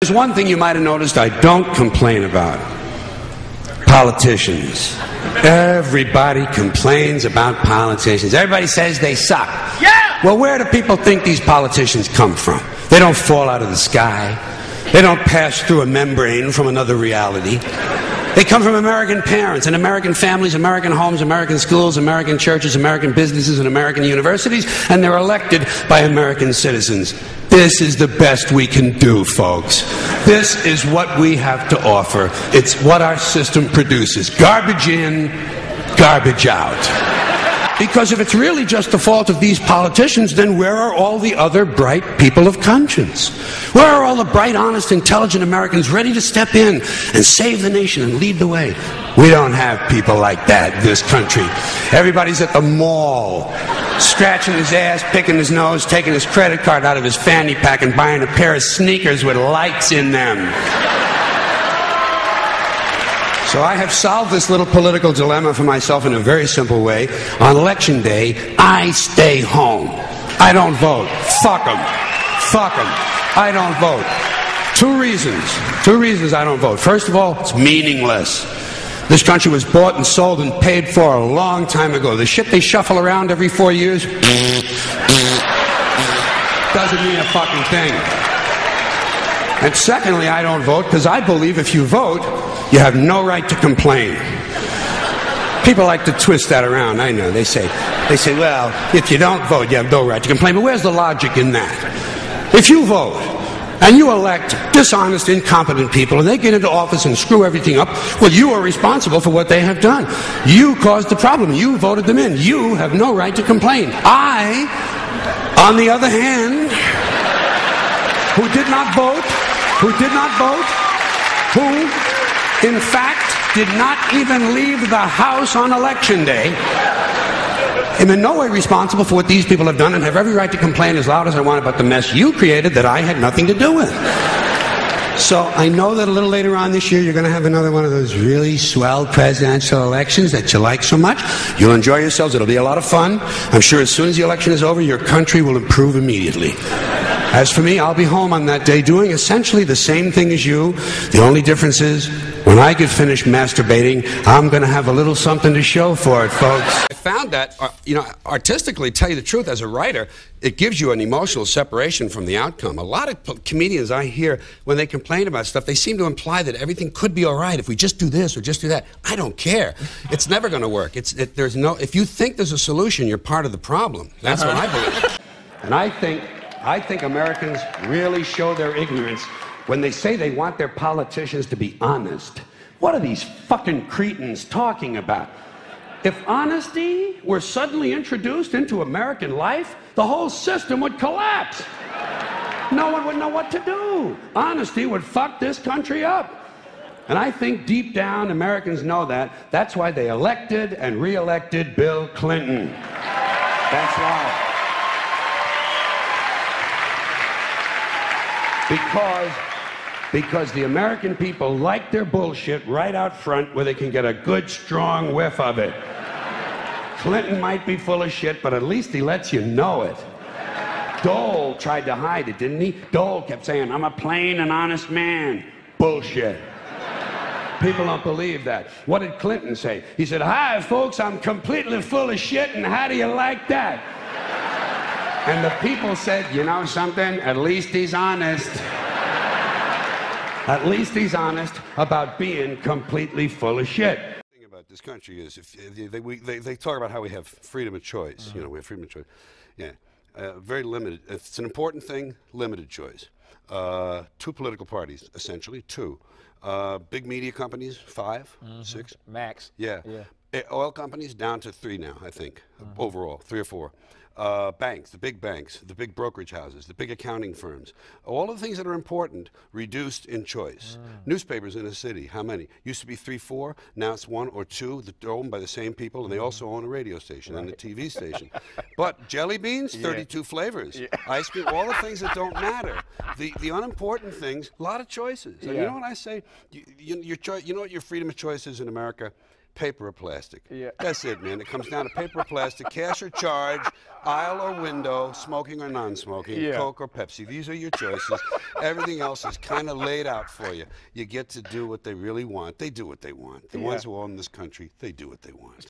There's one thing you might have noticed I don't complain about. Politicians. Everybody complains about politicians. Everybody says they suck. Yeah! Well, where do people think these politicians come from? They don't fall out of the sky. They don't pass through a membrane from another reality. They come from American parents and American families, American homes, American schools, American churches, American businesses, and American universities, and they're elected by American citizens. This is the best we can do, folks. This is what we have to offer. It's what our system produces. Garbage in, garbage out. Because if it's really just the fault of these politicians, then where are all the other bright people of conscience? Where are all the bright, honest, intelligent Americans ready to step in and save the nation and lead the way? We don't have people like that in this country. Everybody's at the mall, scratching his ass, picking his nose, taking his credit card out of his fanny pack and buying a pair of sneakers with lights in them. So I have solved this little political dilemma for myself in a very simple way. On election day, I stay home. I don't vote. Fuck them. Fuck them. I don't vote. Two reasons I don't vote. First of all, it's meaningless. This country was bought and sold and paid for a long time ago. The shit they shuffle around every 4 years doesn't mean a fucking thing. And secondly, I don't vote because I believe if you vote, you have no right to complain. People like to twist that around, I know. They say, well, if you don't vote, you have no right to complain. But where's the logic in that? If you vote, and you elect dishonest, incompetent people, and they get into office and screw everything up, well, you are responsible for what they have done. You caused the problem. You voted them in. You have no right to complain. I, on the other hand, who did not vote, who, in fact, did not even leave the house on election day, am in no way responsible for what these people have done and have every right to complain as loud as I want about the mess you created that I had nothing to do with. So I know that a little later on this year you're going to have another one of those really swell presidential elections that you like so much. You'll enjoy yourselves. It'll be a lot of fun. I'm sure as soon as the election is over, your country will improve immediately. As for me, I'll be home on that day doing essentially the same thing as you. The only difference is, when I get finished masturbating, I'm going to have a little something to show for it, folks. I found that, artistically, tell you the truth, as a writer, it gives you an emotional separation from the outcome. A lot of comedians I hear, when they complain about stuff, they seem to imply that everything could be all right if we just do this or just do that. I don't care. It's never going to work. If you think there's a solution, you're part of the problem. That's what I believe. And I think Americans really show their ignorance when they say they want their politicians to be honest. What are these fucking cretins talking about? If honesty were suddenly introduced into American life, the whole system would collapse. No one would know what to do. Honesty would fuck this country up. And I think deep down Americans know that. That's why they elected and re-elected Bill Clinton. That's why. Because the American people like their bullshit right out front where they can get a good, strong whiff of it. Clinton might be full of shit, but at least he lets you know it. Dole tried to hide it, didn't he? Dole kept saying, I'm a plain and honest man. Bullshit. People don't believe that. What did Clinton say? He said, hi, folks, I'm completely full of shit, and how do you like that? And the people said, you know something? At least he's honest. At least he's honest about being completely full of shit. The thing about this country is they talk about how we have freedom of choice. You know, we have freedom of choice. Yeah, very limited. It's an important thing, limited choice. Two political parties, essentially, two. Big media companies, 5, 6. Max. Yeah. Oil companies down to 3 now, I think, overall, 3 or 4. Banks, the big brokerage houses, the big accounting firms, all of the things that are important reduced in choice. Newspapers in a city, how many? Used to be 3, 4, now it's 1 or 2 that are owned by the same people, and they also own a radio station and a TV station. But jelly beans, 32 flavors. Ice cream, all the things that don't matter. The unimportant things, a lot of choices. And you know what I say? You know what your freedom of choice is in America? paper or plastic. Yeah. That's it, man. It comes down to paper or plastic, cash or charge, aisle or window, smoking or non-smoking, Yeah. Coke or Pepsi. These are your choices. Everything else is kind of laid out for you. You get to do what they really want. They do what they want. The ones who own this country, they do what they want.